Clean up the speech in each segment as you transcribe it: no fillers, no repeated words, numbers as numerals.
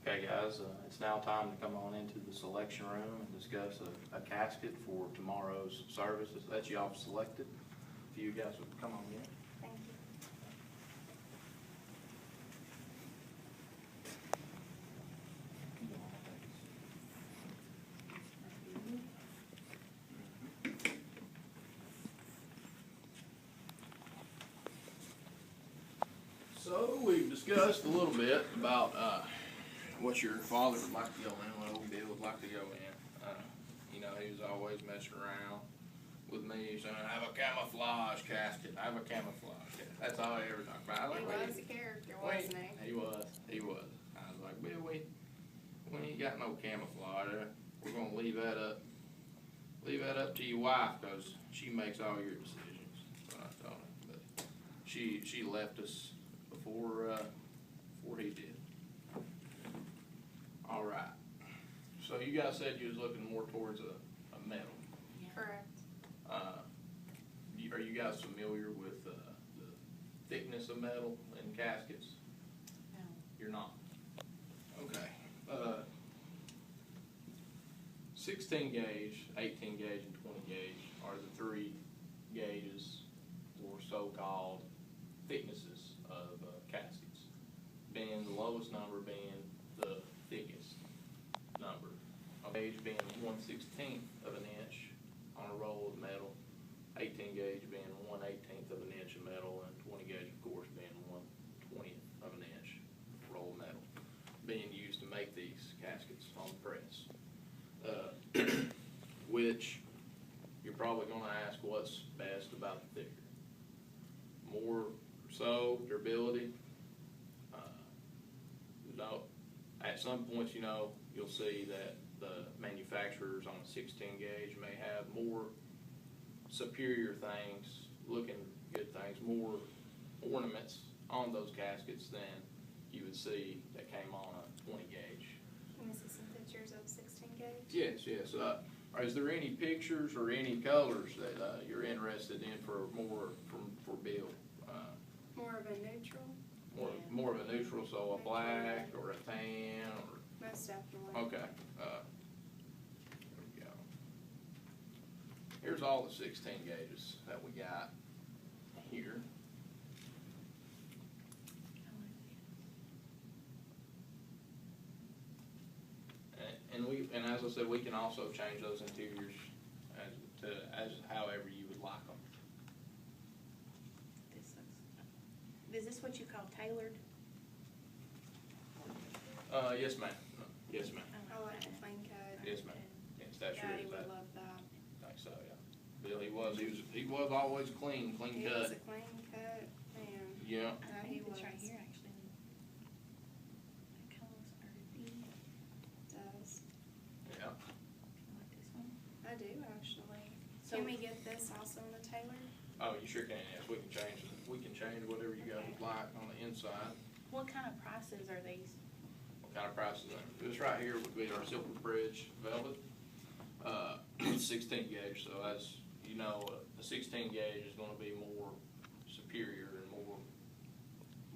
Okay, guys, it's now time to come on into the selection room and discuss a casket for tomorrow's services that you all selected. If you guys would come on in. Thank you. So we've discussed a little bit about what your father would like to go in, what old Bill would like to go in. You know, he was always messing around with me, saying, "I have a camouflage casket. I have a camouflage casket." That's all he ever talked about. He was a character, wasn't he? He was. He was. I was like, "Bill, we ain't got no camouflage. We're gonna leave that up. Leave that up to your wife, cause she makes all your decisions." That's what I told him. But she left us before he did. All right. So you guys said you was looking more towards a metal. Correct. Are you guys familiar with the thickness of metal in caskets? No. You're not? Okay. 16 gauge, 18 gauge, and 20 gauge are the three gauges or so-called thicknesses of caskets, being the lowest number being the thickest number. A gauge being 1/16 of an inch on a roll of metal, 18 gauge being 1/18 of an inch of metal, and 20 gauge, of course, being 1/20 of an inch roll of metal, being used to make these caskets on the press. Which you're probably going to ask, what's best about the thicker? More so durability. At some points, you know, you'll see that the manufacturers on a 16 gauge may have more superior things, looking good things, more ornaments on those caskets than you would see that came on a 20 gauge. Can we see some pictures of 16 gauge? Yes, yes. Is there any pictures or any colors that you're interested in for Bill? More of a neutral? More of a neutral, so a black or a tan or? Most definitely. Okay. There we go. Here's all the 16 gauges that we got here. And as I said, we can also change those interiors as however you would like them. Is this what you call tailored? Yes, ma'am. Yes, ma'am. I like the clean cut. Yes, ma'am. Yes, that's sure Daddy is would that. love that. I think so, yeah. Bill, he was always clean He cut. was a clean cut man. Yeah. Yeah, I he think was. it's right here, actually. The colors are earthy. Does. Yeah. I like this one. I do actually. So- Can we get this also in the tailor? Oh, you sure can, yes. We can change it. We can change whatever you guys would like on the inside. What kind of prices are these? What kind of prices? This right here would be our Silver Bridge Velvet, 16 gauge. So as you know, a 16 gauge is going to be more superior and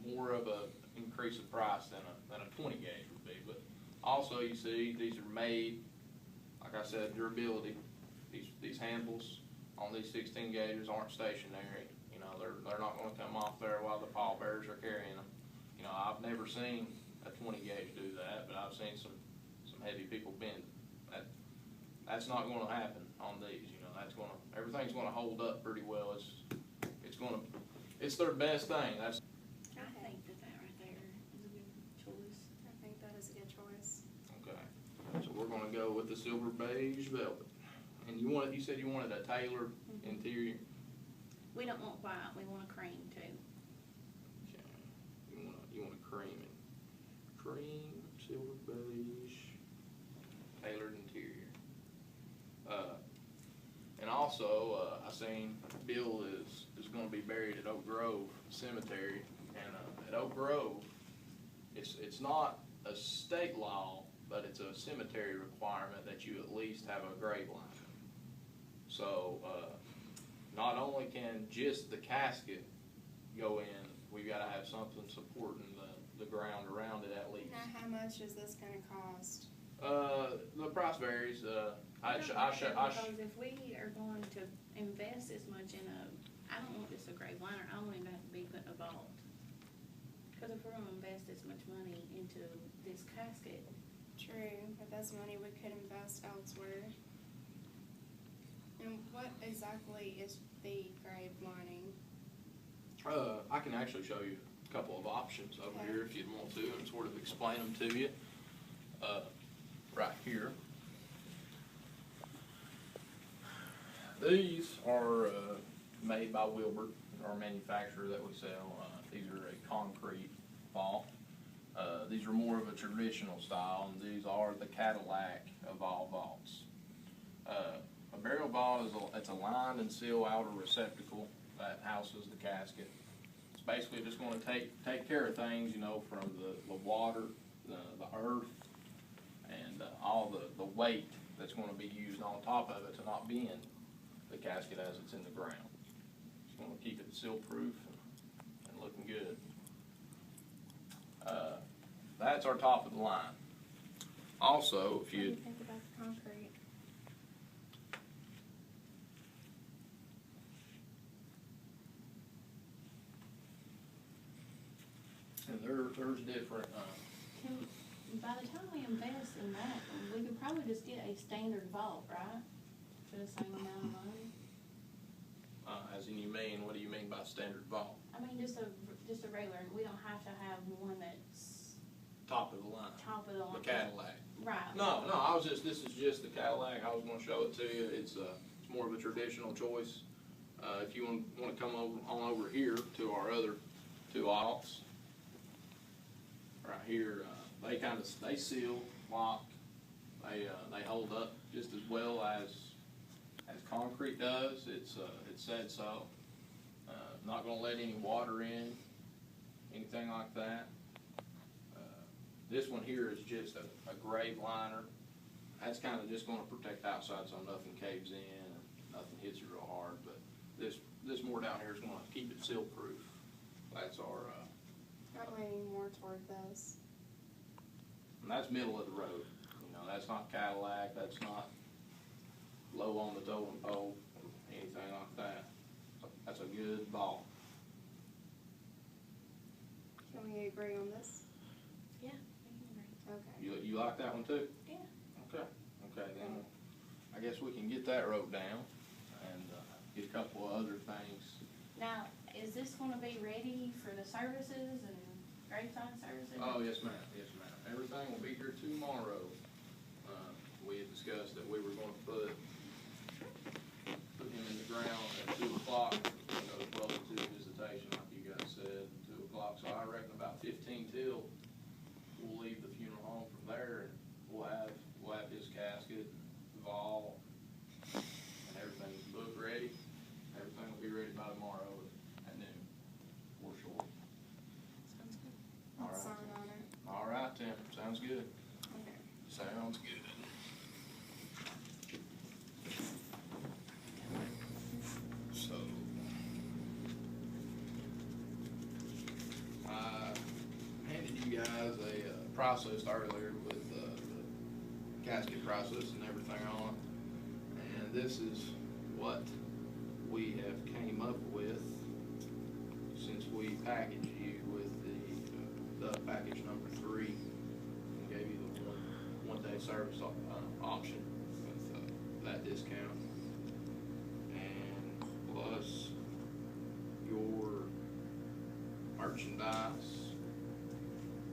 more of a increase in price than a 20 gauge would be. But also, you see, these are made, like I said, durability. These handles on these 16 gauges aren't stationary. You know, they're not going to come off there while the pallbearers are carrying them. You know, I've never seen a 20 gauge do that, but I've seen some heavy people bend. That's not going to happen on these. You know, everything's going to hold up pretty well. It's their best thing. I think that right there is a good choice. I think that is a good choice. Okay. So we're going to go with the Silver Beige Velvet. And you said you wanted a tailored interior. We don't want white, we want a cream too. Okay. You want a cream silver beige, tailored interior. And also, I seen Bill is going to be buried at Oak Grove Cemetery, and at Oak Grove, it's not a state law, but it's a cemetery requirement that you at least have a grave line. So, not only can just the casket go in, we've got to have something supporting the ground around it at least. Now, how much is this gonna cost? The price varies, Because if we are going to invest this much in I don't want this a grave liner, I don't even have to be put in a vault. Cause if we're gonna invest this much money into this casket, True, but that's money we could invest elsewhere. And what exactly is the grave lining? I can actually show you a couple of options over Okay. here if you'd want to, and sort of explain them to you. Right here. These are made by Wilbur, our manufacturer that we sell. These are a concrete vault. These are more of a traditional style, and these are the Cadillac of all vaults. A burial vault it's a lined and sealed outer receptacle that houses the casket. It's basically just going to take care of things, you know, from the water, the earth, and all the weight that's going to be used on top of it to not bend the casket as it's in the ground. It's going to keep it seal-proof and looking good. That's our top of the line. Also, What if do you you think about the concrete? and there's different. by the time we invest in that, we could probably just get a standard vault, right? For the same amount of money. As in, you mean, what do you mean by standard vault? I mean, just a regular, we don't have to have one that's Top of the line. top of the line. The Cadillac. Right. No, this is just the Cadillac. I was going to show it to you. It's more of a traditional choice. If you want to come on over here to our other two aisles, right here, they seal, lock, they hold up just as well as concrete does. It's said so. Not going to let any water in, anything like that. This one here is just a grave liner. That's kind of just going to protect outside so nothing caves in and nothing hits you real hard. But this more down here is going to keep it seal proof. That's our. I'm leaning more toward this. And that's middle of the road. You know, that's not Cadillac. That's not low on the totem pole or anything like that. That's a good vault. Can we agree on this? Yeah. Okay. You like that one too? Yeah. Okay, then I guess we can get that wrote down and get a couple of other things. Now, is this gonna be ready for the services and graveside services? Oh, yes ma'am, yes ma'am. Everything will be here tomorrow. We had discussed that we were gonna put him in the ground at 2 o'clock, close to visitation, like you guys said, 2 o'clock. So I reckon about 15 till, we'll leave the funeral home from there, and we'll have his casket, the vault, and everything's booked ready. Everything will be ready by tomorrow at noon, for sure. Sounds good. All I'll right. sign on it. All right, Tim, sounds good. Okay. Sounds good. So, I handed you guys a process earlier with the casket process and everything on, and this is what we have came up with since we packaged you with the package number 3 and gave you the one day service option with that discount, and plus your merchandise.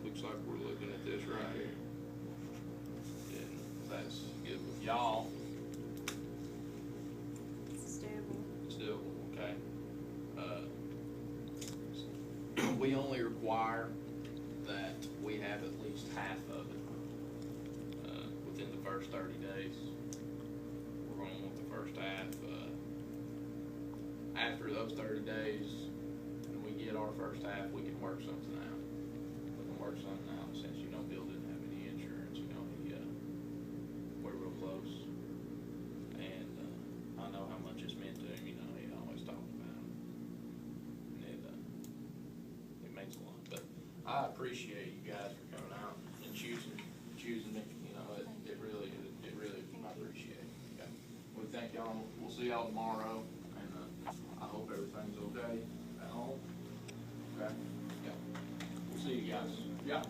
Looks like we're looking at this right here, and that's good with y'all. It's doable. Still, okay. We only require that we have at least half of it within the first 30 days. We're going to want the first half. After those 30 days, when we get our first half, we can work something out. We can work something out since Bill didn't have any insurance. We're real close. And I know how much it's meant to him. He always talked about it. And it means a lot. But I appreciate you guys for coming out and choosing it, you know, it really, I appreciate it. Okay. We thank y'all, we'll see y'all tomorrow, and, I hope everything's okay at home. Okay? Yeah. We'll see you guys. Yeah.